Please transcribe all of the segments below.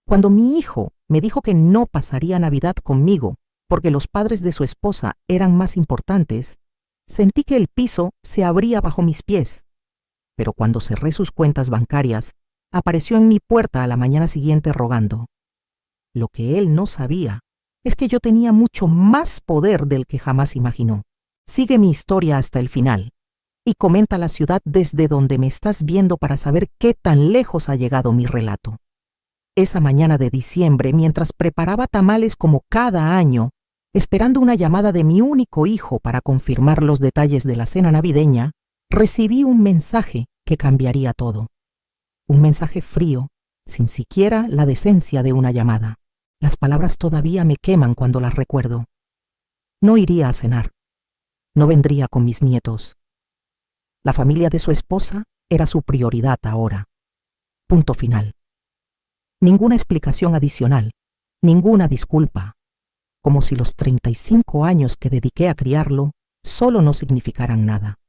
Cuando mi hijo me dijo que no pasaría Navidad conmigo porque los padres de su esposa eran más importantes, sentí que el piso se abría bajo mis pies. Pero cuando cerré sus cuentas bancarias, apareció en mi puerta a la mañana siguiente rogando. Lo que él no sabía es que yo tenía mucho más poder del que jamás imaginó. Sigue mi historia hasta el final y comenta la ciudad desde donde me estás viendo para saber qué tan lejos ha llegado mi relato. Esa mañana de diciembre, mientras preparaba tamales como cada año, esperando una llamada de mi único hijo para confirmar los detalles de la cena navideña, recibí un mensaje que cambiaría todo. Un mensaje frío, sin siquiera la decencia de una llamada. Las palabras todavía me queman cuando las recuerdo. No iría a cenar. No vendría con mis nietos. La familia de su esposa era su prioridad ahora. Punto final. Ninguna explicación adicional, ninguna disculpa. Como si los 35 años que dediqué a criarlo solo no significaran nada.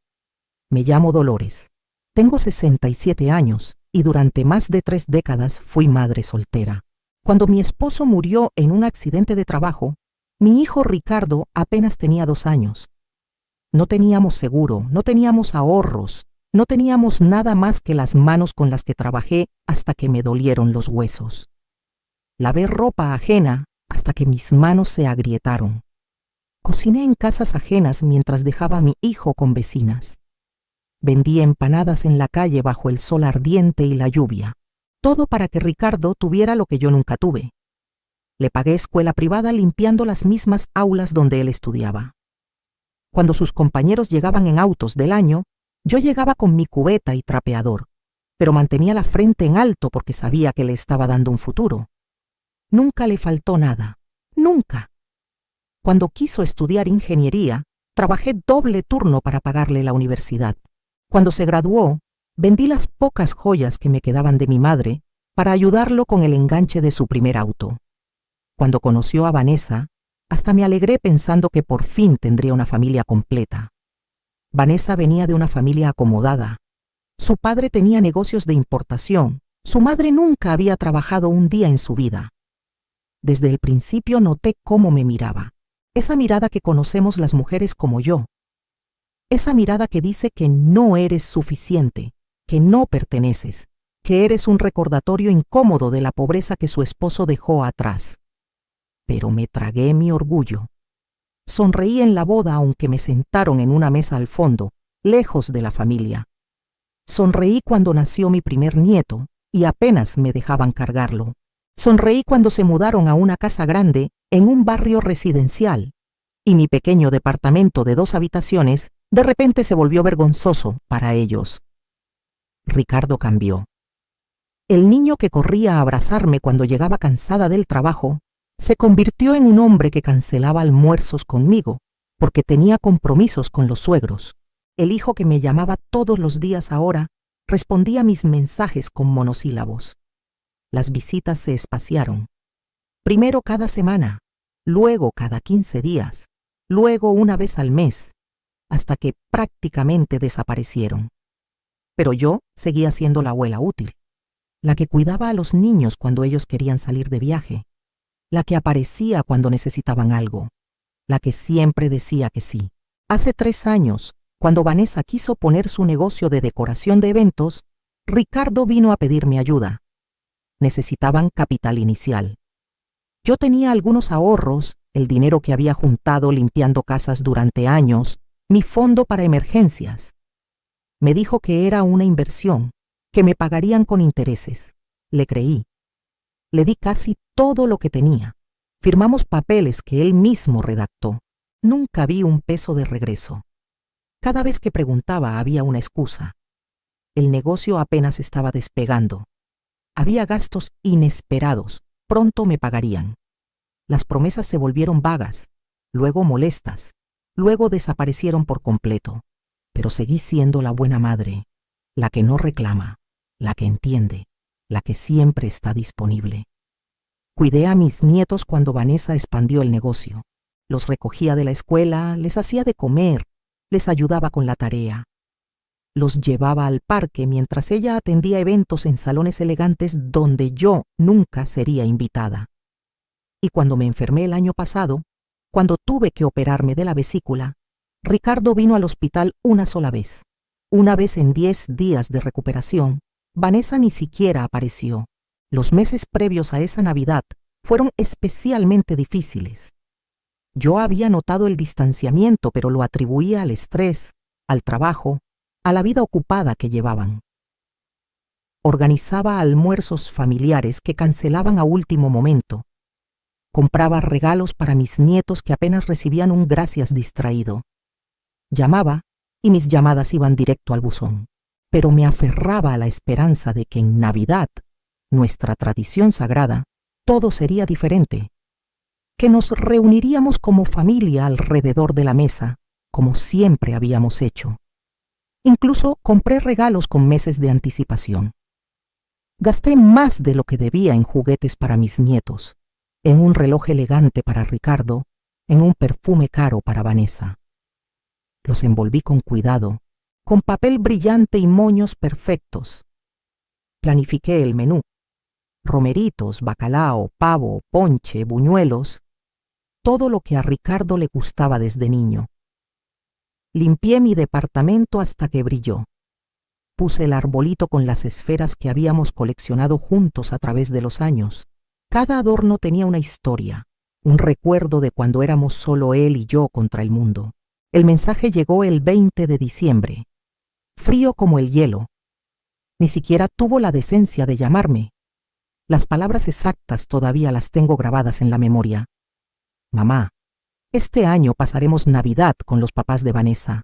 Me llamo Dolores. Tengo 67 años y durante más de 3 décadas fui madre soltera. Cuando mi esposo murió en un accidente de trabajo, mi hijo Ricardo apenas tenía 2 años. No teníamos seguro, no teníamos ahorros, no teníamos nada más que las manos con las que trabajé hasta que me dolieron los huesos. Lavé ropa ajena hasta que mis manos se agrietaron. Cociné en casas ajenas mientras dejaba a mi hijo con vecinas. Vendí empanadas en la calle bajo el sol ardiente y la lluvia. Todo para que Ricardo tuviera lo que yo nunca tuve. Le pagué escuela privada limpiando las mismas aulas donde él estudiaba. Cuando sus compañeros llegaban en autos del año, yo llegaba con mi cubeta y trapeador, pero mantenía la frente en alto porque sabía que le estaba dando un futuro. Nunca le faltó nada, nunca. Cuando quiso estudiar ingeniería, trabajé doble turno para pagarle la universidad. Cuando se graduó, vendí las pocas joyas que me quedaban de mi madre para ayudarlo con el enganche de su primer auto. Cuando conoció a Vanessa, hasta me alegré pensando que por fin tendría una familia completa. Vanessa venía de una familia acomodada. Su padre tenía negocios de importación. Su madre nunca había trabajado un día en su vida. Desde el principio noté cómo me miraba. Esa mirada que conocemos las mujeres como yo. Esa mirada que dice que no eres suficiente, que no perteneces, que eres un recordatorio incómodo de la pobreza que su esposo dejó atrás. Pero me tragué mi orgullo. Sonreí en la boda aunque me sentaron en una mesa al fondo, lejos de la familia. Sonreí cuando nació mi primer nieto y apenas me dejaban cargarlo. Sonreí cuando se mudaron a una casa grande en un barrio residencial y mi pequeño departamento de 2 habitaciones de repente se volvió vergonzoso para ellos. Ricardo cambió. El niño que corría a abrazarme cuando llegaba cansada del trabajo se convirtió en un hombre que cancelaba almuerzos conmigo porque tenía compromisos con los suegros. El hijo que me llamaba todos los días ahora respondía a mis mensajes con monosílabos. Las visitas se espaciaron. Primero cada semana, luego cada 15 días, luego una vez al mes, hasta que prácticamente desaparecieron. Pero yo seguía siendo la abuela útil, la que cuidaba a los niños cuando ellos querían salir de viaje, la que aparecía cuando necesitaban algo, la que siempre decía que sí. Hace 3 años, cuando Vanessa quiso poner su negocio de decoración de eventos, Ricardo vino a pedirme ayuda. Necesitaban capital inicial. Yo tenía algunos ahorros, el dinero que había juntado limpiando casas durante años, mi fondo para emergencias. Me dijo que era una inversión, que me pagarían con intereses. Le creí. Le di casi todo lo que tenía. Firmamos papeles que él mismo redactó. Nunca vi un peso de regreso. Cada vez que preguntaba había una excusa. El negocio apenas estaba despegando. Había gastos inesperados. Pronto me pagarían. Las promesas se volvieron vagas, luego molestas, luego desaparecieron por completo. Pero seguí siendo la buena madre, la que no reclama, la que entiende, la que siempre está disponible. Cuidé a mis nietos cuando Vanessa expandió el negocio. Los recogía de la escuela, les hacía de comer, les ayudaba con la tarea. Los llevaba al parque mientras ella atendía eventos en salones elegantes donde yo nunca sería invitada. Y cuando me enfermé el año pasado, cuando tuve que operarme de la vesícula, Ricardo vino al hospital una sola vez. Una vez en 10 días de recuperación, Vanessa ni siquiera apareció. Los meses previos a esa Navidad fueron especialmente difíciles. Yo había notado el distanciamiento, pero lo atribuía al estrés, al trabajo, a la vida ocupada que llevaban. Organizaba almuerzos familiares que cancelaban a último momento. Compraba regalos para mis nietos que apenas recibían un gracias distraído. Llamaba y mis llamadas iban directo al buzón. Pero me aferraba a la esperanza de que en Navidad, nuestra tradición sagrada, todo sería diferente. Que nos reuniríamos como familia alrededor de la mesa, como siempre habíamos hecho. Incluso compré regalos con meses de anticipación. Gasté más de lo que debía en juguetes para mis nietos, en un reloj elegante para Ricardo, en un perfume caro para Vanessa. Los envolví con cuidado, con papel brillante y moños perfectos. Planifiqué el menú: romeritos, bacalao, pavo, ponche, buñuelos, todo lo que a Ricardo le gustaba desde niño. Limpié mi departamento hasta que brilló. Puse el arbolito con las esferas que habíamos coleccionado juntos a través de los años. Cada adorno tenía una historia, un recuerdo de cuando éramos solo él y yo contra el mundo. El mensaje llegó el 20 de diciembre, frío como el hielo. Ni siquiera tuvo la decencia de llamarme. Las palabras exactas todavía las tengo grabadas en la memoria. Mamá, este año pasaremos Navidad con los papás de Vanessa.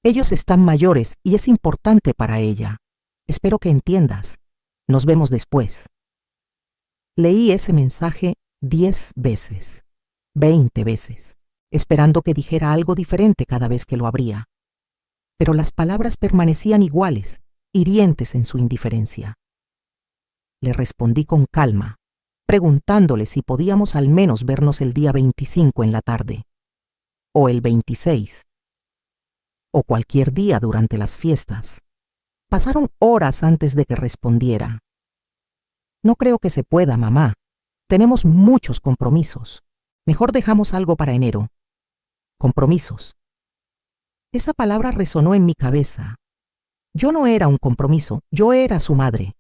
Ellos están mayores y es importante para ella. Espero que entiendas. Nos vemos después. Leí ese mensaje 10 veces, 20 veces, esperando que dijera algo diferente cada vez que lo abría. Pero las palabras permanecían iguales, hirientes en su indiferencia. Le respondí con calma, preguntándole si podíamos al menos vernos el día 25 en la tarde, o el 26, o cualquier día durante las fiestas. Pasaron horas antes de que respondiera. No creo que se pueda, mamá. Tenemos muchos compromisos. Mejor dejamos algo para enero. Compromisos. Esa palabra resonó en mi cabeza. Yo no era un compromiso, yo era su madre,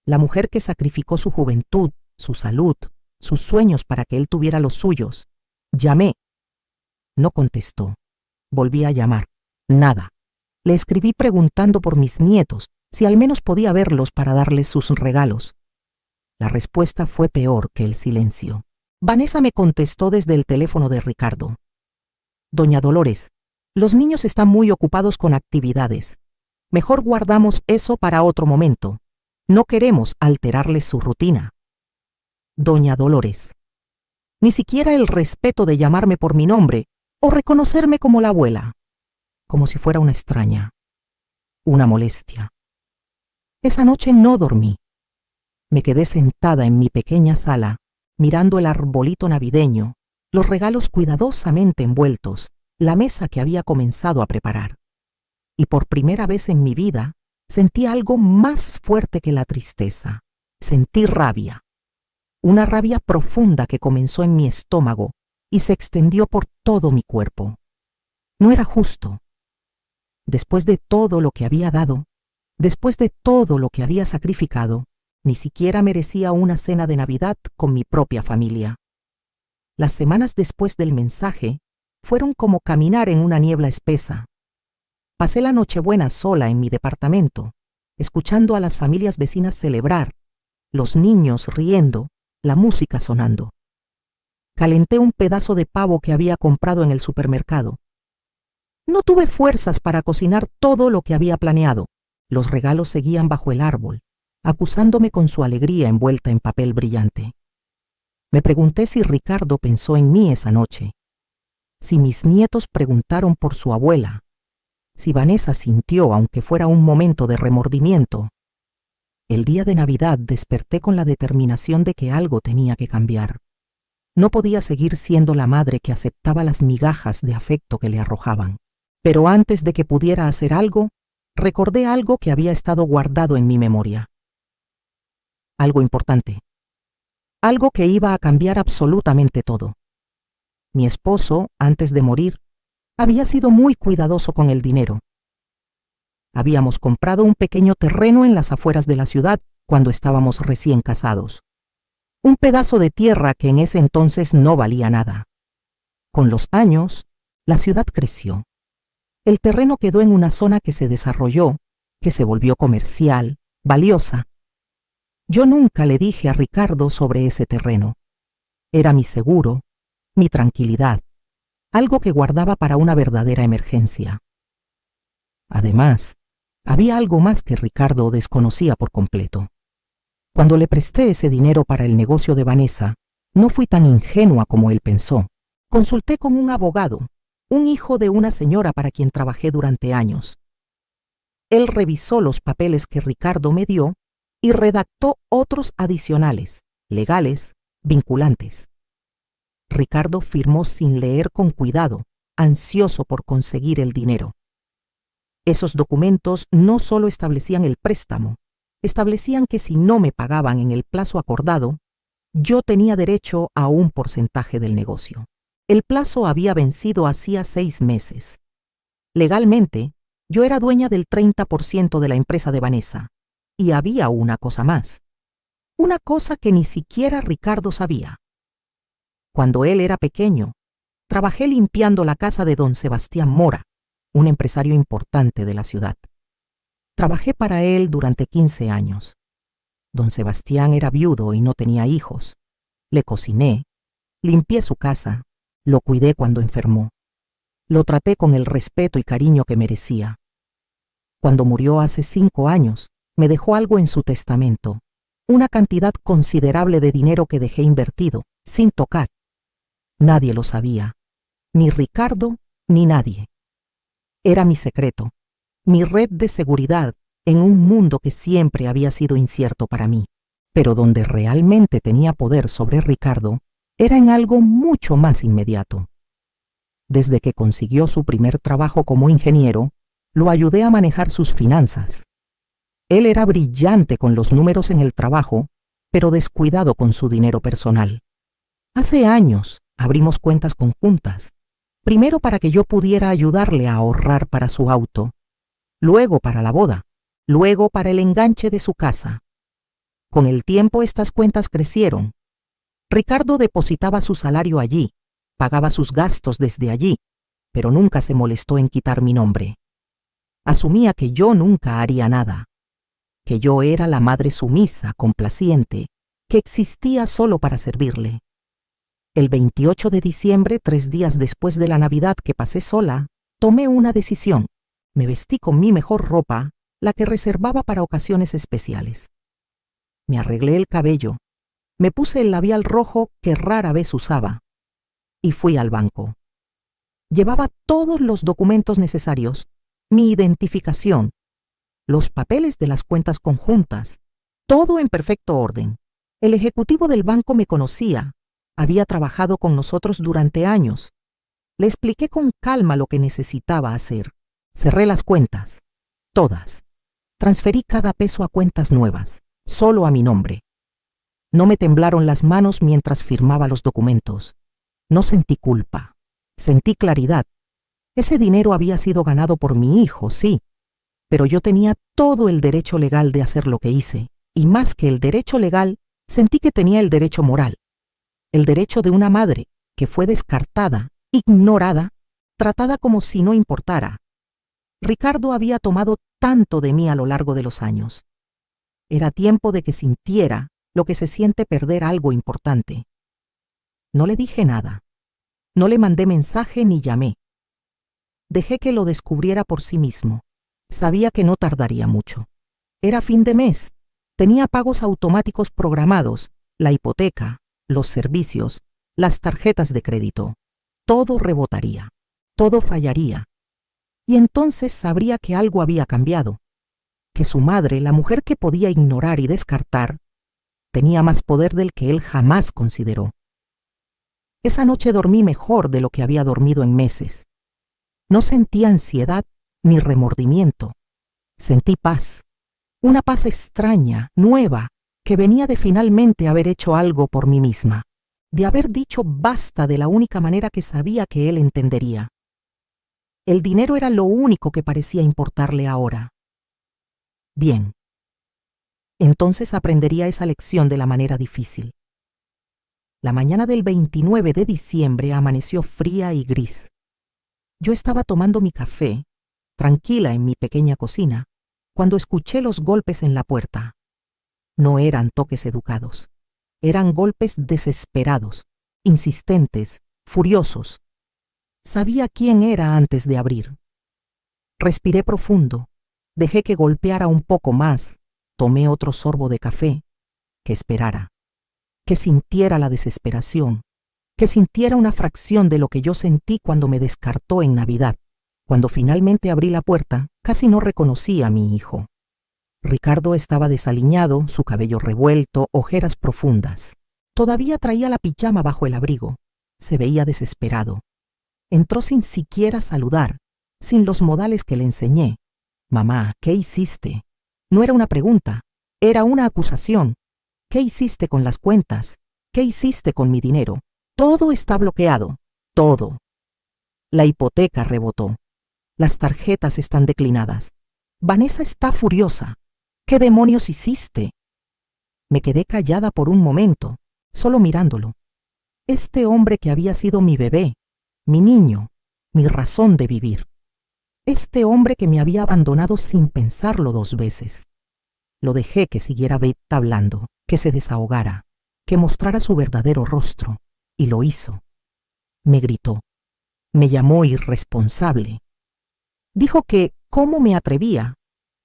la mujer que sacrificó su juventud, su salud, sus sueños para que él tuviera los suyos. Llamé. No contestó. Volví a llamar. Nada. Le escribí preguntando por mis nietos, si al menos podía verlos para darles sus regalos. La respuesta fue peor que el silencio. Vanessa me contestó desde el teléfono de Ricardo. Doña Dolores, los niños están muy ocupados con actividades. Mejor guardamos eso para otro momento. No queremos alterarles su rutina. Doña Dolores. Ni siquiera el respeto de llamarme por mi nombre o reconocerme como la abuela. Como si fuera una extraña. Una molestia. Esa noche no dormí. Me quedé sentada en mi pequeña sala, mirando el arbolito navideño, los regalos cuidadosamente envueltos, la mesa que había comenzado a preparar. Y por primera vez en mi vida, sentí algo más fuerte que la tristeza. Sentí rabia. Una rabia profunda que comenzó en mi estómago y se extendió por todo mi cuerpo. No era justo. Después de todo lo que había dado, después de todo lo que había sacrificado, ni siquiera merecía una cena de Navidad con mi propia familia. Las semanas después del mensaje fueron como caminar en una niebla espesa. Pasé la Nochebuena sola en mi departamento, escuchando a las familias vecinas celebrar, los niños riendo, la música sonando. Calenté un pedazo de pavo que había comprado en el supermercado. No tuve fuerzas para cocinar todo lo que había planeado. Los regalos seguían bajo el árbol, acusándome con su alegría envuelta en papel brillante. Me pregunté si Ricardo pensó en mí esa noche, si mis nietos preguntaron por su abuela, si Vanessa sintió, aunque fuera un momento de remordimiento. El día de Navidad desperté con la determinación de que algo tenía que cambiar. No podía seguir siendo la madre que aceptaba las migajas de afecto que le arrojaban. Pero antes de que pudiera hacer algo, recordé algo que había estado guardado en mi memoria. Algo importante. Algo que iba a cambiar absolutamente todo. Mi esposo, antes de morir, había sido muy cuidadoso con el dinero. Habíamos comprado un pequeño terreno en las afueras de la ciudad cuando estábamos recién casados. Un pedazo de tierra que en ese entonces no valía nada. Con los años, la ciudad creció. El terreno quedó en una zona que se desarrolló, que se volvió comercial, valiosa. Yo nunca le dije a Ricardo sobre ese terreno. Era mi seguro, mi tranquilidad, algo que guardaba para una verdadera emergencia. Además, había algo más que Ricardo desconocía por completo. Cuando le presté ese dinero para el negocio de Vanessa, no fui tan ingenua como él pensó. Consulté con un abogado, un hijo de una señora para quien trabajé durante años. Él revisó los papeles que Ricardo me dio y redactó otros adicionales, legales, vinculantes. Ricardo firmó sin leer con cuidado, ansioso por conseguir el dinero. Esos documentos no solo establecían el préstamo, establecían que si no me pagaban en el plazo acordado, yo tenía derecho a un porcentaje del negocio. El plazo había vencido hacía 6 meses. Legalmente, yo era dueña del 30% de la empresa de Vanessa. Y había una cosa más. Una cosa que ni siquiera Ricardo sabía. Cuando él era pequeño, trabajé limpiando la casa de don Sebastián Mora, un empresario importante de la ciudad. Trabajé para él durante 15 años. Don Sebastián era viudo y no tenía hijos. Le cociné, limpié su casa, lo cuidé cuando enfermó. Lo traté con el respeto y cariño que merecía. Cuando murió hace 5 años, me dejó algo en su testamento, una cantidad considerable de dinero que dejé invertido, sin tocar. Nadie lo sabía, ni Ricardo ni nadie. Era mi secreto, mi red de seguridad en un mundo que siempre había sido incierto para mí, pero donde realmente tenía poder sobre Ricardo era en algo mucho más inmediato. Desde que consiguió su primer trabajo como ingeniero, lo ayudé a manejar sus finanzas. Él era brillante con los números en el trabajo, pero descuidado con su dinero personal. Hace años abrimos cuentas conjuntas, primero para que yo pudiera ayudarle a ahorrar para su auto, luego para la boda, luego para el enganche de su casa. Con el tiempo estas cuentas crecieron. Ricardo depositaba su salario allí, pagaba sus gastos desde allí, pero nunca se molestó en quitar mi nombre. Asumía que yo nunca haría nada, que yo era la madre sumisa, complaciente, que existía solo para servirle. El 28 de diciembre, 3 días después de la Navidad que pasé sola, tomé una decisión. Me vestí con mi mejor ropa, la que reservaba para ocasiones especiales. Me arreglé el cabello, me puse el labial rojo que rara vez usaba y fui al banco. Llevaba todos los documentos necesarios, mi identificación, los papeles de las cuentas conjuntas, todo en perfecto orden. El ejecutivo del banco me conocía, había trabajado con nosotros durante años. Le expliqué con calma lo que necesitaba hacer. Cerré las cuentas, todas. Transferí cada peso a cuentas nuevas, solo a mi nombre. No me temblaron las manos mientras firmaba los documentos. No sentí culpa, sentí claridad. Ese dinero había sido ganado por mi hijo, sí, pero yo tenía todo el derecho legal de hacer lo que hice, y más que el derecho legal, sentí que tenía el derecho moral, el derecho de una madre que fue descartada, ignorada, tratada como si no importara. Ricardo había tomado tanto de mí a lo largo de los años. Era tiempo de que sintiera lo que se siente perder algo importante. No le dije nada. No le mandé mensaje ni llamé. Dejé que lo descubriera por sí mismo. Sabía que no tardaría mucho. Era fin de mes. Tenía pagos automáticos programados, la hipoteca, los servicios, las tarjetas de crédito. Todo rebotaría. Todo fallaría. Y entonces sabría que algo había cambiado. Que su madre, la mujer que podía ignorar y descartar, tenía más poder del que él jamás consideró. Esa noche dormí mejor de lo que había dormido en meses. No sentía ansiedad ni remordimiento. Sentí paz, una paz extraña, nueva, que venía de finalmente haber hecho algo por mí misma, de haber dicho basta de la única manera que sabía que él entendería. El dinero era lo único que parecía importarle ahora. Bien. Entonces aprendería esa lección de la manera difícil. La mañana del 29 de diciembre amaneció fría y gris. Yo estaba tomando mi café, tranquila en mi pequeña cocina, cuando escuché los golpes en la puerta. No eran toques educados, eran golpes desesperados, insistentes, furiosos. Sabía quién era antes de abrir. Respiré profundo, dejé que golpeara un poco más, tomé otro sorbo de café, que esperara, que sintiera la desesperación, que sintiera una fracción de lo que yo sentí cuando me descartó en Navidad. Cuando finalmente abrí la puerta, casi no reconocí a mi hijo. Ricardo estaba desaliñado, su cabello revuelto, ojeras profundas. Todavía traía la pijama bajo el abrigo. Se veía desesperado. Entró sin siquiera saludar, sin los modales que le enseñé. Mamá, ¿qué hiciste? No era una pregunta, era una acusación. ¿Qué hiciste con las cuentas? ¿Qué hiciste con mi dinero? Todo está bloqueado, todo. La hipoteca rebotó. Las tarjetas están declinadas. Vanessa está furiosa. ¿Qué demonios hiciste? Me quedé callada por un momento, solo mirándolo. Este hombre que había sido mi bebé, mi niño, mi razón de vivir. Este hombre que me había abandonado sin pensarlo 2 veces. Lo dejé que siguiera hablando, que se desahogara, que mostrara su verdadero rostro, y lo hizo. Me gritó. Me llamó irresponsable. Dijo que cómo me atrevía,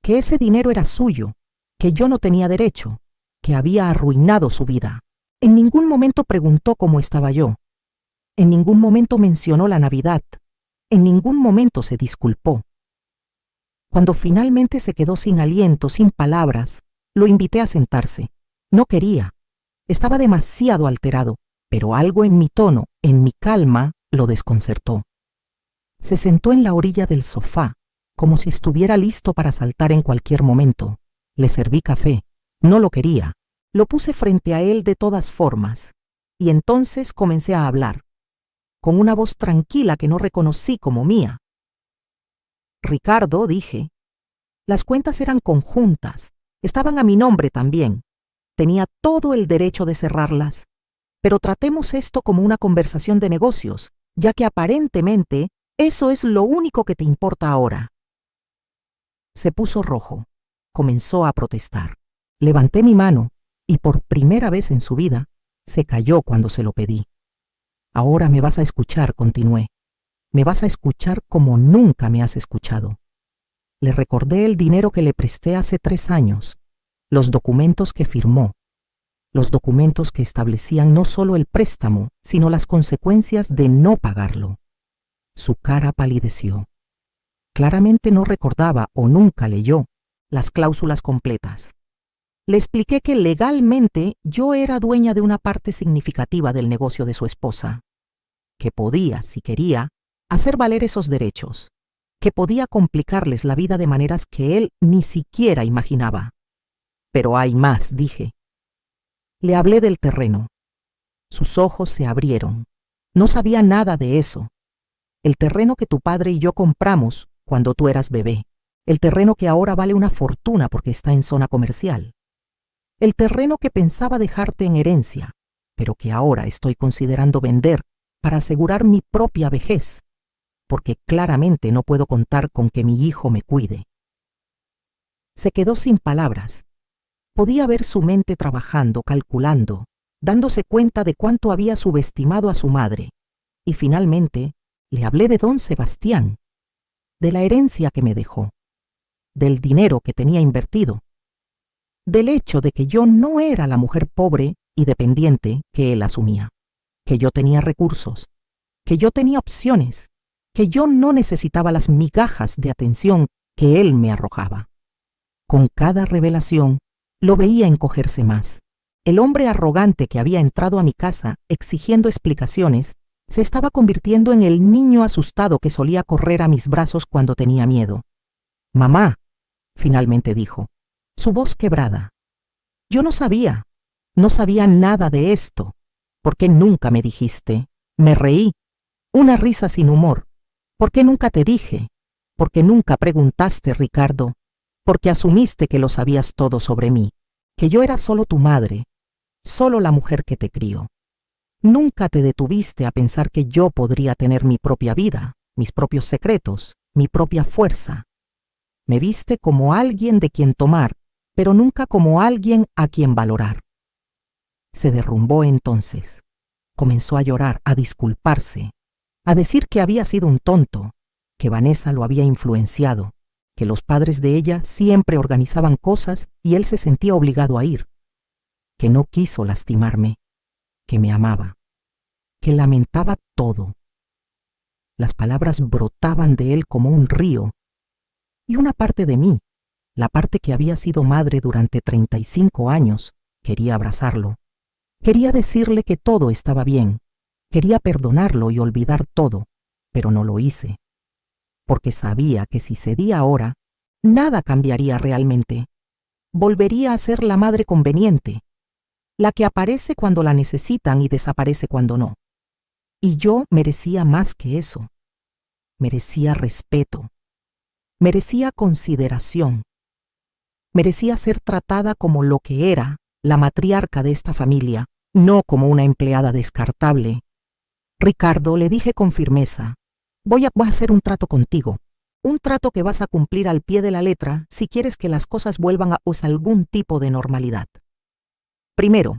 que ese dinero era suyo, que yo no tenía derecho, que había arruinado su vida. En ningún momento preguntó cómo estaba yo. En ningún momento mencionó la Navidad. En ningún momento se disculpó. Cuando finalmente se quedó sin aliento, sin palabras, lo invité a sentarse. No quería. Estaba demasiado alterado, pero algo en mi tono, en mi calma, lo desconcertó. Se sentó en la orilla del sofá, como si estuviera listo para saltar en cualquier momento. Le serví café. No lo quería. Lo puse frente a él de todas formas. Y entonces comencé a hablar, con una voz tranquila que no reconocí como mía. Ricardo, dije. Las cuentas eran conjuntas. Estaban a mi nombre también. Tenía todo el derecho de cerrarlas. Pero tratemos esto como una conversación de negocios, ya que aparentemente eso es lo único que te importa ahora. Se puso rojo. Comenzó a protestar. Levanté mi mano y por primera vez en su vida se calló cuando se lo pedí. Ahora me vas a escuchar, continué. Me vas a escuchar como nunca me has escuchado. Le recordé el dinero que le presté hace 3 años, los documentos que firmó, los documentos que establecían no solo el préstamo, sino las consecuencias de no pagarlo. Su cara palideció. Claramente no recordaba o nunca leyó las cláusulas completas. Le expliqué que legalmente yo era dueña de una parte significativa del negocio de su esposa, que podía, si quería, hacer valer esos derechos, que podía complicarles la vida de maneras que él ni siquiera imaginaba. Pero hay más, dije. Le hablé del terreno. Sus ojos se abrieron. No sabía nada de eso. El terreno que tu padre y yo compramos cuando tú eras bebé. El terreno que ahora vale una fortuna porque está en zona comercial. El terreno que pensaba dejarte en herencia, pero que ahora estoy considerando vender para asegurar mi propia vejez, porque claramente no puedo contar con que mi hijo me cuide. Se quedó sin palabras. Podía ver su mente trabajando, calculando, dándose cuenta de cuánto había subestimado a su madre. Y finalmente le hablé de don Sebastián, de la herencia que me dejó, del dinero que tenía invertido, del hecho de que yo no era la mujer pobre y dependiente que él asumía, que yo tenía recursos, que yo tenía opciones, que yo no necesitaba las migajas de atención que él me arrojaba. Con cada revelación, lo veía encogerse más. El hombre arrogante que había entrado a mi casa exigiendo explicaciones se estaba convirtiendo en el niño asustado que solía correr a mis brazos cuando tenía miedo. Mamá, finalmente dijo, su voz quebrada. Yo no sabía nada de esto. ¿Por qué nunca me dijiste? Me reí, una risa sin humor. ¿Por qué nunca te dije? ¿Por qué nunca preguntaste, Ricardo? Porque asumiste que lo sabías todo sobre mí, que yo era solo tu madre, solo la mujer que te crió. Nunca te detuviste a pensar que yo podría tener mi propia vida, mis propios secretos, mi propia fuerza. Me viste como alguien de quien tomar, pero nunca como alguien a quien valorar. Se derrumbó entonces. Comenzó a llorar, a disculparse, a decir que había sido un tonto, que Vanessa lo había influenciado, que los padres de ella siempre organizaban cosas y él se sentía obligado a ir, que no quiso lastimarme, que me amaba, que lamentaba todo. Las palabras brotaban de él como un río, y una parte de mí, la parte que había sido madre durante 35 años, quería abrazarlo. Quería decirle que todo estaba bien, quería perdonarlo y olvidar todo, pero no lo hice, porque sabía que si cedía ahora, nada cambiaría realmente. Volvería a ser la madre conveniente, la que aparece cuando la necesitan y desaparece cuando no. Y yo merecía más que eso. Merecía respeto. Merecía consideración. Merecía ser tratada como lo que era, la matriarca de esta familia, no como una empleada descartable. Ricardo, le dije con firmeza, voy a hacer un trato contigo, un trato que vas a cumplir al pie de la letra si quieres que las cosas vuelvan a algún tipo de normalidad. Primero,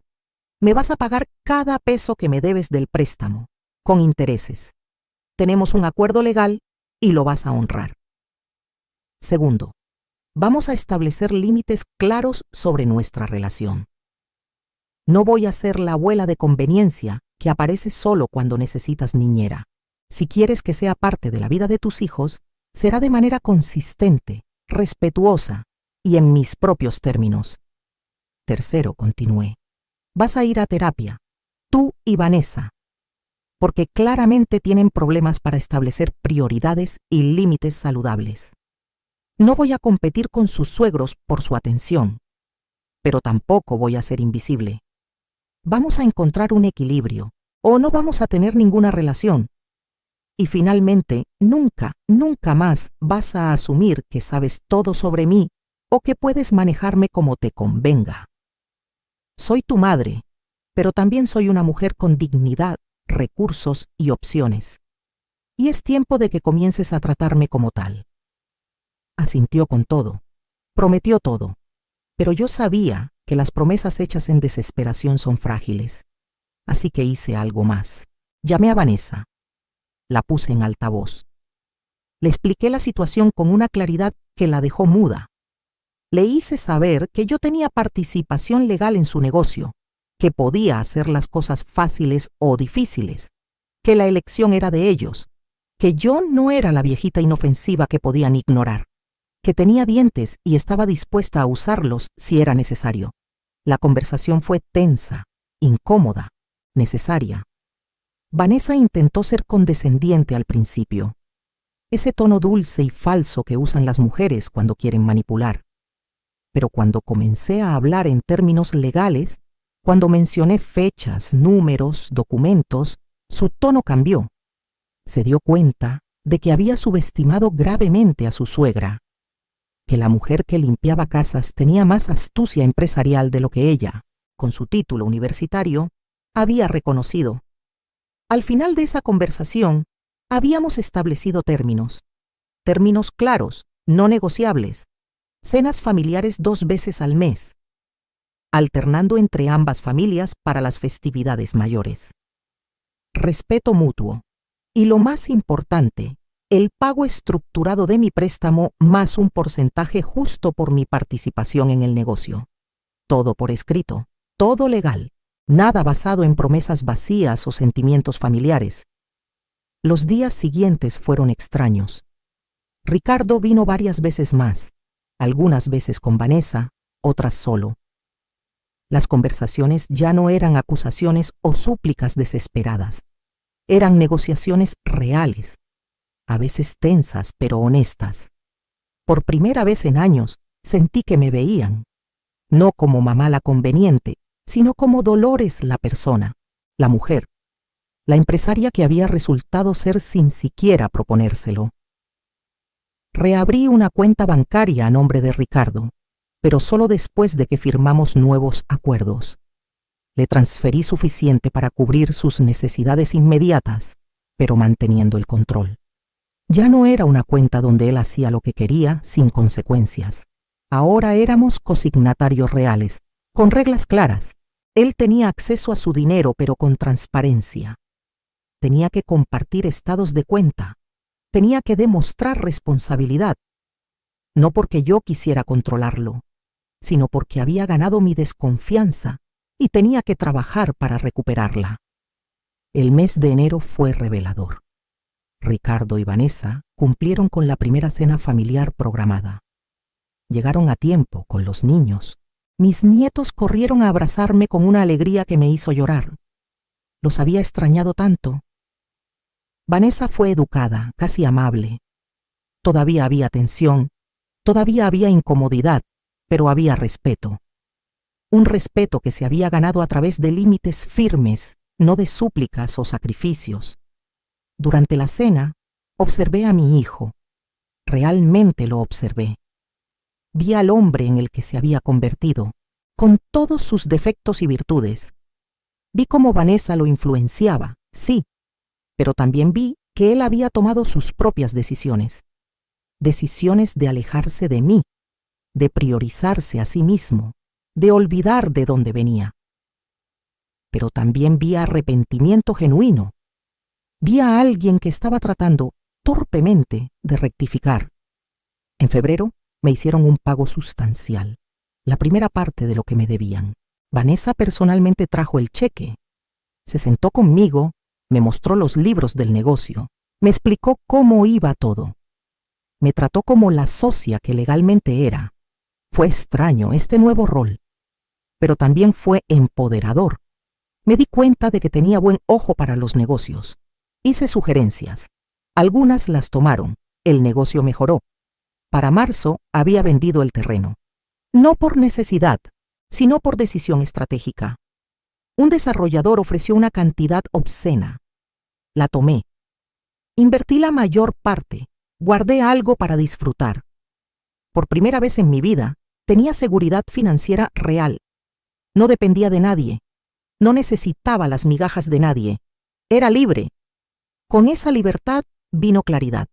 me vas a pagar cada peso que me debes del préstamo, con intereses. Tenemos un acuerdo legal y lo vas a honrar. Segundo, vamos a establecer límites claros sobre nuestra relación. No voy a ser la abuela de conveniencia que aparece solo cuando necesitas niñera. Si quieres que sea parte de la vida de tus hijos, será de manera consistente, respetuosa y en mis propios términos. Tercero, continué, vas a ir a terapia, tú y Vanessa, porque claramente tienen problemas para establecer prioridades y límites saludables. No voy a competir con sus suegros por su atención, pero tampoco voy a ser invisible. Vamos a encontrar un equilibrio, o no vamos a tener ninguna relación. Y finalmente, nunca más vas a asumir que sabes todo sobre mí o que puedes manejarme como te convenga. Soy tu madre, pero también soy una mujer con dignidad, recursos y opciones. Y es tiempo de que comiences a tratarme como tal. Asintió con todo, prometió todo, pero yo sabía que las promesas hechas en desesperación son frágiles. Así que hice algo más. Llamé a Vanessa. La puse en altavoz. Le expliqué la situación con una claridad que la dejó muda. Le hice saber que yo tenía participación legal en su negocio, que podía hacer las cosas fáciles o difíciles, que la elección era de ellos, que yo no era la viejita inofensiva que podían ignorar, que tenía dientes y estaba dispuesta a usarlos si era necesario. La conversación fue tensa, incómoda, necesaria. Vanessa intentó ser condescendiente al principio, ese tono dulce y falso que usan las mujeres cuando quieren manipular. Pero cuando comencé a hablar en términos legales, cuando mencioné fechas, números, documentos, su tono cambió. Se dio cuenta de que había subestimado gravemente a su suegra, que la mujer que limpiaba casas tenía más astucia empresarial de lo que ella, con su título universitario, había reconocido. Al final de esa conversación, habíamos establecido términos claros, no negociables, cenas familiares 2 veces al mes, alternando entre ambas familias para las festividades mayores. Respeto mutuo y, lo más importante, el pago estructurado de mi préstamo más un porcentaje justo por mi participación en el negocio. Todo por escrito, todo legal, nada basado en promesas vacías o sentimientos familiares. Los días siguientes fueron extraños. Ricardo vino varias veces más, algunas veces con Vanessa, otras solo. Las conversaciones ya no eran acusaciones o súplicas desesperadas. Eran negociaciones reales, a veces tensas pero honestas. Por primera vez en años, Sentí que me veían, no como mamá la conveniente, sino como Dolores la persona, la mujer, la empresaria que había resultado ser sin siquiera proponérselo. Reabrí una cuenta bancaria a nombre de Ricardo, pero solo después de que firmamos nuevos acuerdos. Le transferí suficiente para cubrir sus necesidades inmediatas, pero manteniendo el control. Ya no era una cuenta donde él hacía lo que quería sin consecuencias. Ahora éramos consignatarios reales, con reglas claras. Él tenía acceso a su dinero, pero con transparencia. Tenía que compartir estados de cuenta. Tenía que demostrar responsabilidad. No porque yo quisiera controlarlo, sino porque había ganado mi desconfianza y tenía que trabajar para recuperarla. El mes de enero fue revelador. Ricardo y Vanessa cumplieron con la primera cena familiar programada. Llegaron a tiempo con los niños. Mis nietos corrieron a abrazarme con una alegría que me hizo llorar. Los había extrañado tanto. Vanessa fue educada, casi amable. Todavía había tensión, todavía había incomodidad, pero había respeto. Un respeto que se había ganado a través de límites firmes, no de súplicas o sacrificios. Durante la cena, observé a mi hijo. Realmente lo observé. Vi al hombre en el que se había convertido, con todos sus defectos y virtudes. Vi cómo Vanessa lo influenciaba, sí, pero también vi que él había tomado sus propias decisiones. Decisiones de alejarse de mí, de priorizarse a sí mismo, de olvidar de dónde venía. Pero también vi arrepentimiento genuino. Vi a alguien que estaba tratando torpemente de rectificar. En febrero me hicieron un pago sustancial, la primera parte de lo que me debían. Vanessa personalmente trajo el cheque. Se sentó conmigo, me mostró los libros del negocio, me explicó cómo iba todo. Me trató como la socia que legalmente era. Fue extraño este nuevo rol, pero también fue empoderador. Me di cuenta de que tenía buen ojo para los negocios. Hice sugerencias. Algunas las tomaron. El negocio mejoró. Para marzo había vendido el terreno. No por necesidad, sino por decisión estratégica. Un desarrollador ofreció una cantidad obscena. La tomé. Invertí la mayor parte. Guardé algo para disfrutar. Por primera vez en mi vida, tenía seguridad financiera real. No dependía de nadie. No necesitaba las migajas de nadie. Era libre. Con esa libertad vino claridad.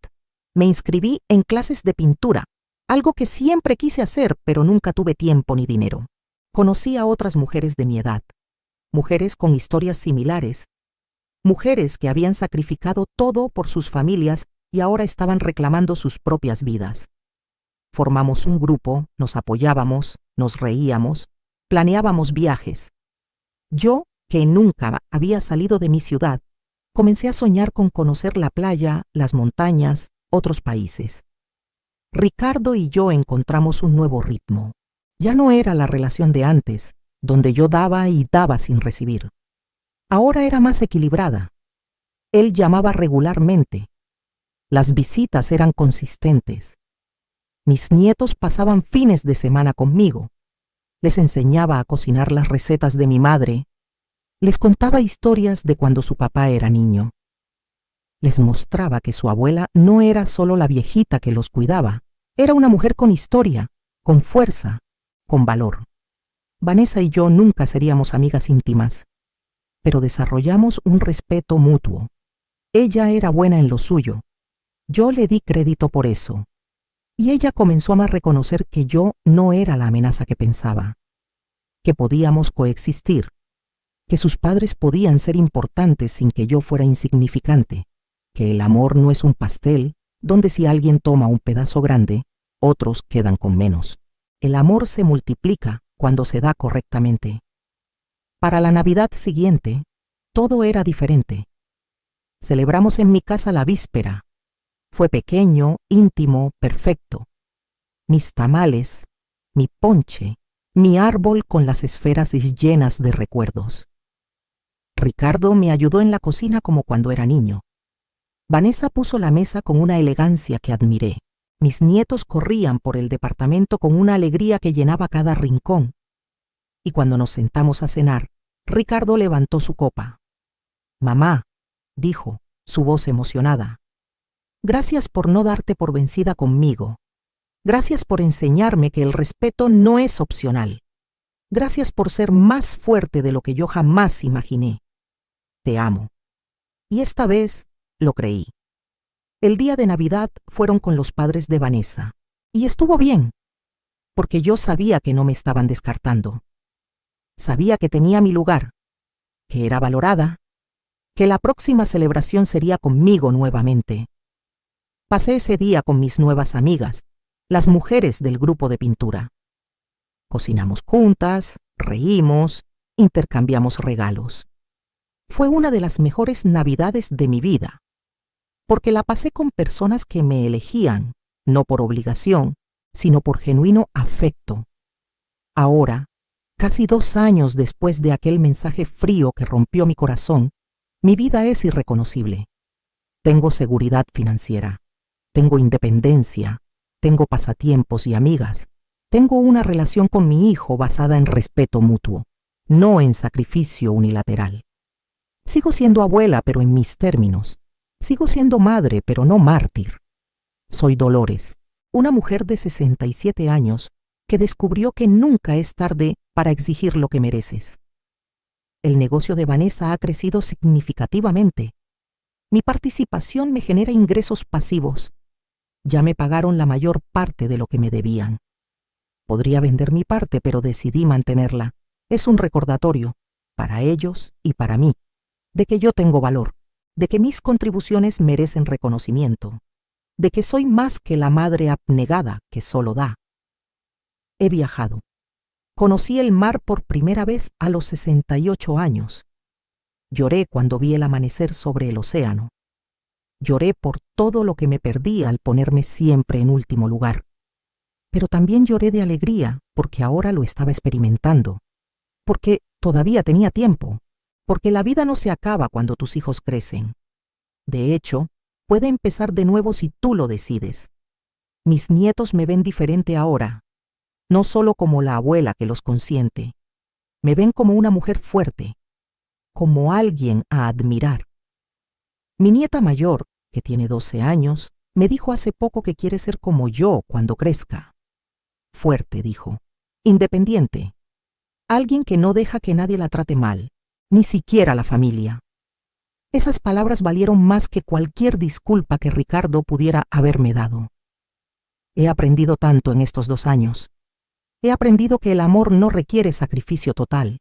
Me inscribí en clases de pintura, algo que siempre quise hacer, pero nunca tuve tiempo ni dinero. Conocí a otras mujeres de mi edad, mujeres con historias similares, mujeres que habían sacrificado todo por sus familias y ahora estaban reclamando sus propias vidas. Formamos un grupo, nos apoyábamos, nos reíamos, planeábamos viajes. Yo, que nunca había salido de mi ciudad, comencé a soñar con conocer la playa, las montañas, otros países. Ricardo y yo encontramos un nuevo ritmo. Ya no era la relación de antes, donde yo daba y daba sin recibir. Ahora era más equilibrada. Él llamaba regularmente. Las visitas eran consistentes. Mis nietos pasaban fines de semana conmigo. Les enseñaba a cocinar las recetas de mi madre. Les contaba historias de cuando su papá era niño. Les mostraba que su abuela no era solo la viejita que los cuidaba, era una mujer con historia, con fuerza, con valor. Vanessa y yo nunca seríamos amigas íntimas, pero desarrollamos un respeto mutuo. Ella era buena en lo suyo. Yo le di crédito por eso. Y ella comenzó a reconocer que yo no era la amenaza que pensaba, que podíamos coexistir, que sus padres podían ser importantes sin que yo fuera insignificante, que el amor no es un pastel donde si alguien toma un pedazo grande, otros quedan con menos. El amor se multiplica cuando se da correctamente. Para la Navidad siguiente, todo era diferente. Celebramos en mi casa la víspera. Fue pequeño, íntimo, perfecto. Mis tamales, mi ponche, mi árbol con las esferas llenas de recuerdos. Ricardo me ayudó en la cocina como cuando era niño. Vanessa puso la mesa con una elegancia que admiré. Mis nietos corrían por el departamento con una alegría que llenaba cada rincón. Y cuando nos sentamos a cenar, Ricardo levantó su copa. «Mamá», dijo, su voz emocionada, «gracias por no darte por vencida conmigo. Gracias por enseñarme que el respeto no es opcional. Gracias por ser más fuerte de lo que yo jamás imaginé. Te amo». Y esta vez lo creí. El día de Navidad fueron con los padres de Vanessa. Y estuvo bien, porque yo sabía que no me estaban descartando. Sabía que tenía mi lugar, que era valorada, que la próxima celebración sería conmigo nuevamente. Pasé ese día con mis nuevas amigas, las mujeres del grupo de pintura. Cocinamos juntas, reímos, intercambiamos regalos. Fue una de las mejores Navidades de mi vida, porque la pasé con personas que me elegían, no por obligación, sino por genuino afecto. Ahora, casi 2 años después de aquel mensaje frío que rompió mi corazón, mi vida es irreconocible. Tengo seguridad financiera, tengo independencia, tengo pasatiempos y amigas, tengo una relación con mi hijo basada en respeto mutuo, no en sacrificio unilateral. Sigo siendo abuela, pero en mis términos. Sigo siendo madre, pero no mártir. Soy Dolores, una mujer de 67 años que descubrió que nunca es tarde para exigir lo que mereces. El negocio de Vanessa ha crecido significativamente. Mi participación me genera ingresos pasivos. Ya me pagaron la mayor parte de lo que me debían. Podría vender mi parte, pero decidí mantenerla. Es un recordatorio, para ellos y para mí, de que yo tengo valor, de que mis contribuciones merecen reconocimiento, de que soy más que la madre abnegada que solo da. He viajado. Conocí el mar por primera vez a los 68 años. Lloré cuando vi el amanecer sobre el océano. Lloré por todo lo que me perdí al ponerme siempre en último lugar. Pero también lloré de alegría porque ahora lo estaba experimentando, porque todavía tenía tiempo, porque la vida no se acaba cuando tus hijos crecen. De hecho, puede empezar de nuevo si tú lo decides. Mis nietos me ven diferente ahora, no solo como la abuela que los consiente. Me ven como una mujer fuerte, como alguien a admirar. Mi nieta mayor, que tiene 12 años, me dijo hace poco que quiere ser como yo cuando crezca. Fuerte, dijo. Independiente. Alguien que no deja que nadie la trate mal, ni siquiera la familia. Esas palabras valieron más que cualquier disculpa que Ricardo pudiera haberme dado. He aprendido tanto en estos 2 años. He aprendido que el amor no requiere sacrificio total,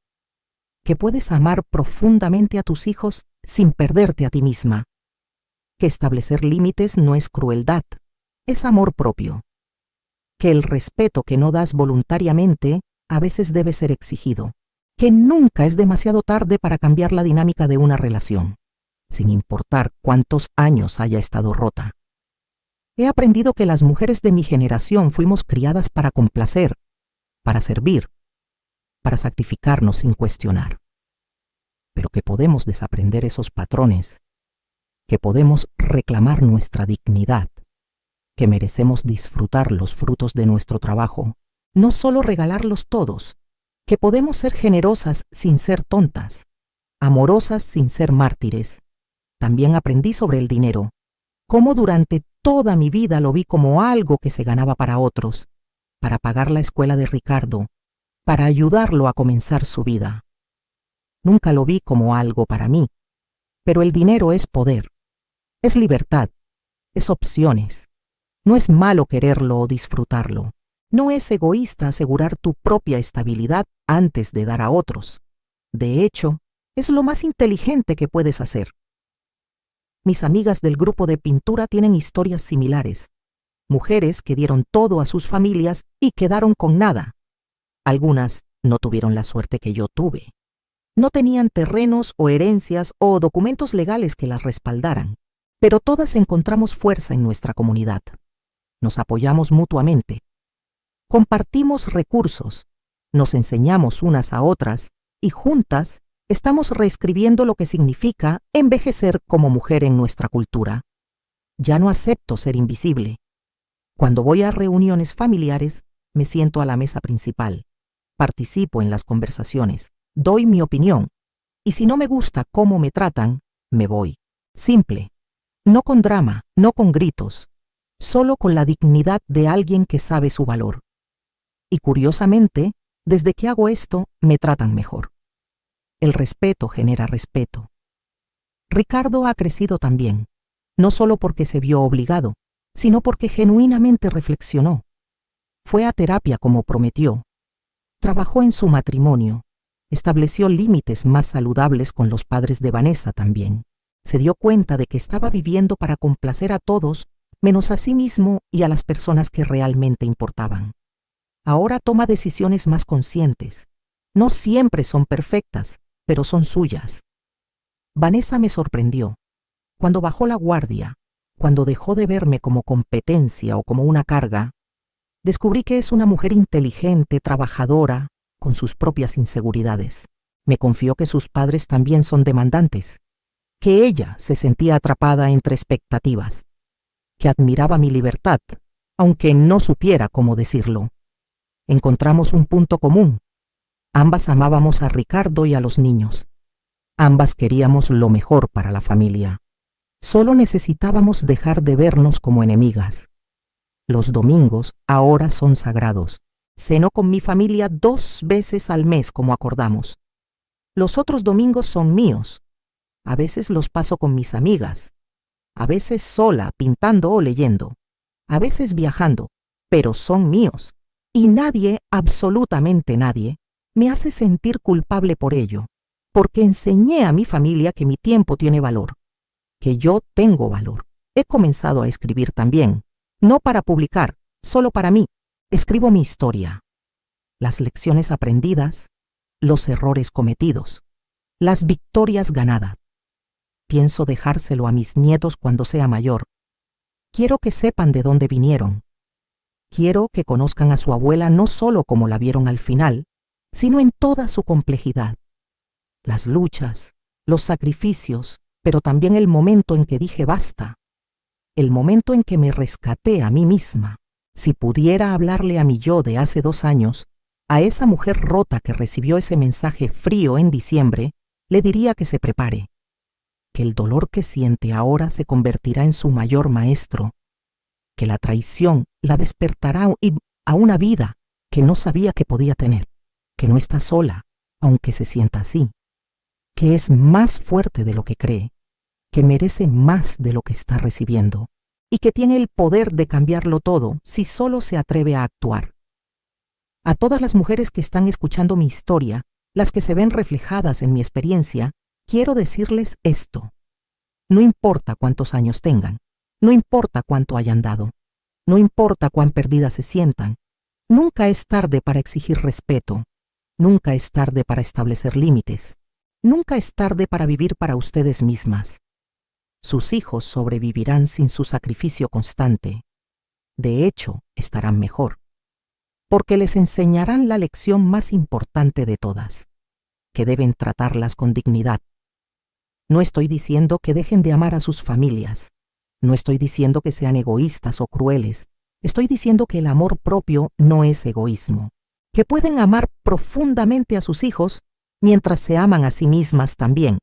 que puedes amar profundamente a tus hijos sin perderte a ti misma, que establecer límites no es crueldad, es amor propio, que el respeto que no das voluntariamente a veces debe ser exigido, que nunca es demasiado tarde para cambiar la dinámica de una relación, sin importar cuántos años haya estado rota. He aprendido que las mujeres de mi generación fuimos criadas para complacer, para servir, para sacrificarnos sin cuestionar. Pero que podemos desaprender esos patrones, que podemos reclamar nuestra dignidad, que merecemos disfrutar los frutos de nuestro trabajo, no solo regalarlos todos, que podemos ser generosas sin ser tontas, amorosas sin ser mártires. También aprendí sobre el dinero, cómo durante toda mi vida lo vi como algo que se ganaba para otros, para pagar la escuela de Ricardo, para ayudarlo a comenzar su vida. Nunca lo vi como algo para mí, pero el dinero es poder, es libertad, es opciones. No es malo quererlo o disfrutarlo. No es egoísta asegurar tu propia estabilidad antes de dar a otros. De hecho, es lo más inteligente que puedes hacer. Mis amigas del grupo de pintura tienen historias similares. Mujeres que dieron todo a sus familias y quedaron con nada. Algunas no tuvieron la suerte que yo tuve. No tenían terrenos o herencias o documentos legales que las respaldaran, pero todas encontramos fuerza en nuestra comunidad. Nos apoyamos mutuamente. Compartimos recursos, nos enseñamos unas a otras y juntas estamos reescribiendo lo que significa envejecer como mujer en nuestra cultura. Ya no acepto ser invisible. Cuando voy a reuniones familiares, me siento a la mesa principal, participo en las conversaciones, doy mi opinión, y si no me gusta cómo me tratan, me voy. Simple, no con drama, no con gritos, solo con la dignidad de alguien que sabe su valor. Y curiosamente, desde que hago esto, me tratan mejor. El respeto genera respeto. Ricardo ha crecido también, no solo porque se vio obligado, sino porque genuinamente reflexionó. Fue a terapia como prometió. Trabajó en su matrimonio. Estableció límites más saludables con los padres de Vanessa también. Se dio cuenta de que estaba viviendo para complacer a todos, menos a sí mismo y a las personas que realmente importaban. Ahora toma decisiones más conscientes. No siempre son perfectas, pero son suyas. Vanessa me sorprendió. Cuando bajó la guardia, cuando dejó de verme como competencia o como una carga, descubrí que es una mujer inteligente, trabajadora, con sus propias inseguridades. Me confió que sus padres también son demandantes, que ella se sentía atrapada entre expectativas, que admiraba mi libertad, aunque no supiera cómo decirlo. Encontramos un punto común. Ambas amábamos a Ricardo y a los niños. Ambas queríamos lo mejor para la familia. Solo necesitábamos dejar de vernos como enemigas. Los domingos ahora son sagrados. Ceno con mi familia 2 veces al mes como acordamos. Los otros domingos son míos. A veces los paso con mis amigas. A veces sola, pintando o leyendo. A veces viajando, pero son míos. Y nadie, absolutamente nadie, me hace sentir culpable por ello, porque enseñé a mi familia que mi tiempo tiene valor, que yo tengo valor. He comenzado a escribir también, no para publicar, solo para mí. Escribo mi historia, las lecciones aprendidas, los errores cometidos, las victorias ganadas. Pienso dejárselo a mis nietos cuando sea mayor. Quiero que sepan de dónde vinieron. Quiero que conozcan a su abuela no solo como la vieron al final, sino en toda su complejidad. Las luchas, los sacrificios, pero también el momento en que dije basta. El momento en que me rescaté a mí misma. Si pudiera hablarle a mi yo de hace 2 años, a esa mujer rota que recibió ese mensaje frío en diciembre, le diría que se prepare, que el dolor que siente ahora se convertirá en su mayor maestro, que la traición la despertará a una vida que no sabía que podía tener, que no está sola, aunque se sienta así, que es más fuerte de lo que cree, que merece más de lo que está recibiendo y que tiene el poder de cambiarlo todo si solo se atreve a actuar. A todas las mujeres que están escuchando mi historia, las que se ven reflejadas en mi experiencia, quiero decirles esto. No importa cuántos años tengan, no importa cuánto hayan dado, no importa cuán perdidas se sientan, nunca es tarde para exigir respeto, nunca es tarde para establecer límites, nunca es tarde para vivir para ustedes mismas. Sus hijos sobrevivirán sin su sacrificio constante. De hecho, estarán mejor, porque les enseñarán la lección más importante de todas, que deben tratarlas con dignidad. No estoy diciendo que dejen de amar a sus familias. No estoy diciendo que sean egoístas o crueles. Estoy diciendo que el amor propio no es egoísmo. Que pueden amar profundamente a sus hijos mientras se aman a sí mismas también.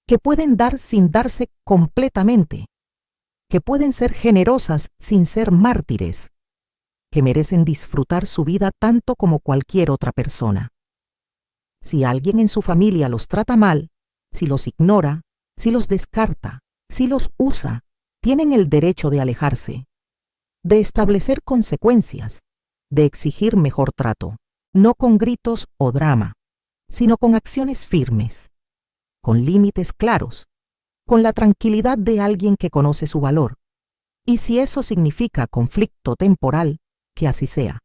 Que pueden dar sin darse completamente. Que pueden ser generosas sin ser mártires. Que merecen disfrutar su vida tanto como cualquier otra persona. Si alguien en su familia los trata mal, si los ignora, si los descarta, si los usa, tienen el derecho de alejarse, de establecer consecuencias, de exigir mejor trato, no con gritos o drama, sino con acciones firmes, con límites claros, con la tranquilidad de alguien que conoce su valor. Y si eso significa conflicto temporal, que así sea.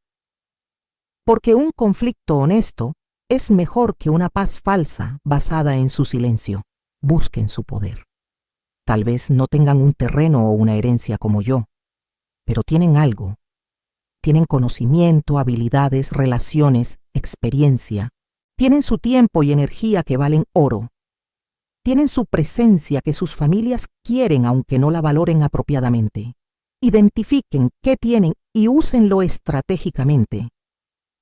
Porque un conflicto honesto es mejor que una paz falsa basada en su silencio. Busquen su poder. Tal vez no tengan un terreno o una herencia como yo, pero tienen algo. Tienen conocimiento, habilidades, relaciones, experiencia. Tienen su tiempo y energía que valen oro. Tienen su presencia que sus familias quieren aunque no la valoren apropiadamente. Identifiquen qué tienen y úsenlo estratégicamente,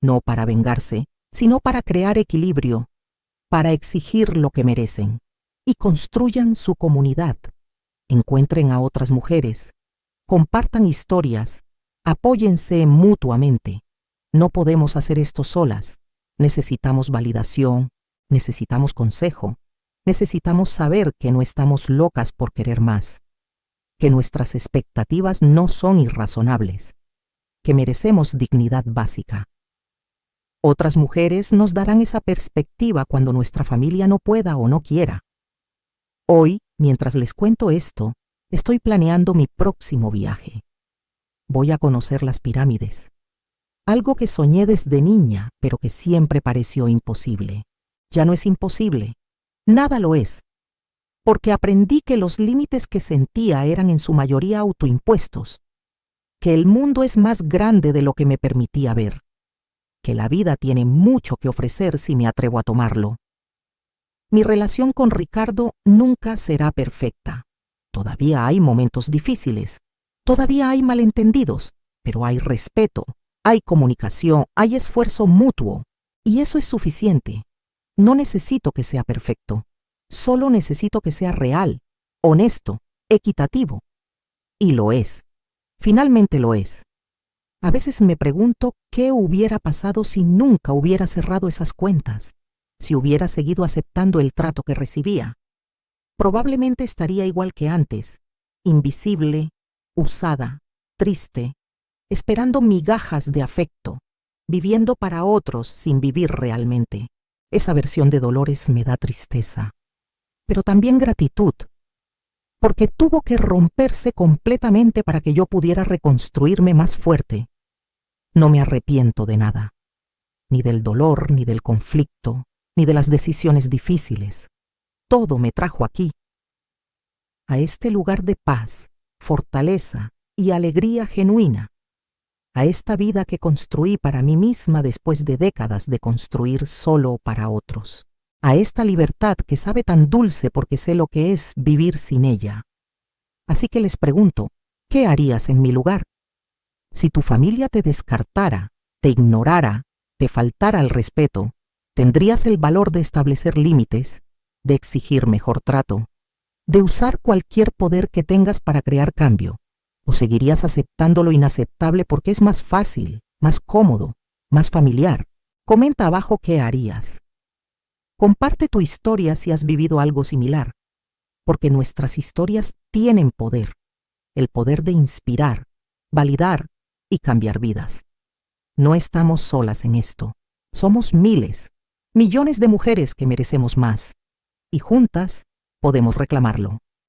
no para vengarse, sino para crear equilibrio, para exigir lo que merecen, y construyan su comunidad. Encuentren a otras mujeres, compartan historias, apóyense mutuamente. No podemos hacer esto solas. Necesitamos validación, necesitamos consejo, necesitamos saber que no estamos locas por querer más, que nuestras expectativas no son irrazonables, que merecemos dignidad básica. Otras mujeres nos darán esa perspectiva cuando nuestra familia no pueda o no quiera. Hoy, mientras les cuento esto, estoy planeando mi próximo viaje. Voy a conocer las pirámides. Algo que soñé desde niña, pero que siempre pareció imposible. Ya no es imposible. Nada lo es. Porque aprendí que los límites que sentía eran en su mayoría autoimpuestos. Que el mundo es más grande de lo que me permitía ver. Que la vida tiene mucho que ofrecer si me atrevo a tomarlo. Mi relación con Ricardo nunca será perfecta. Todavía hay momentos difíciles. Todavía hay malentendidos, pero hay respeto, hay comunicación, hay esfuerzo mutuo. Y eso es suficiente. No necesito que sea perfecto. Solo necesito que sea real, honesto, equitativo. Y lo es. Finalmente lo es. A veces me pregunto qué hubiera pasado si nunca hubiera cerrado esas cuentas, si hubiera seguido aceptando el trato que recibía. Probablemente estaría igual que antes, invisible, usada, triste, esperando migajas de afecto, viviendo para otros sin vivir realmente. Esa versión de Dolores me da tristeza, pero también gratitud, porque tuvo que romperse completamente para que yo pudiera reconstruirme más fuerte. No me arrepiento de nada, ni del dolor, ni del conflicto, ni de las decisiones difíciles. Todo me trajo aquí, a este lugar de paz, fortaleza y alegría genuina, a esta vida que construí para mí misma después de décadas de construir solo para otros, a esta libertad que sabe tan dulce porque sé lo que es vivir sin ella. Así que les pregunto, ¿qué harías en mi lugar? Si tu familia te descartara, te ignorara, te faltara el respeto, ¿tendrías el valor de establecer límites, de exigir mejor trato, de usar cualquier poder que tengas para crear cambio? ¿O seguirías aceptando lo inaceptable porque es más fácil, más cómodo, más familiar? Comenta abajo qué harías. Comparte tu historia si has vivido algo similar, porque nuestras historias tienen poder, el poder de inspirar, validar y cambiar vidas. No estamos solas en esto. Somos miles, millones de mujeres que merecemos más, y juntas podemos reclamarlo.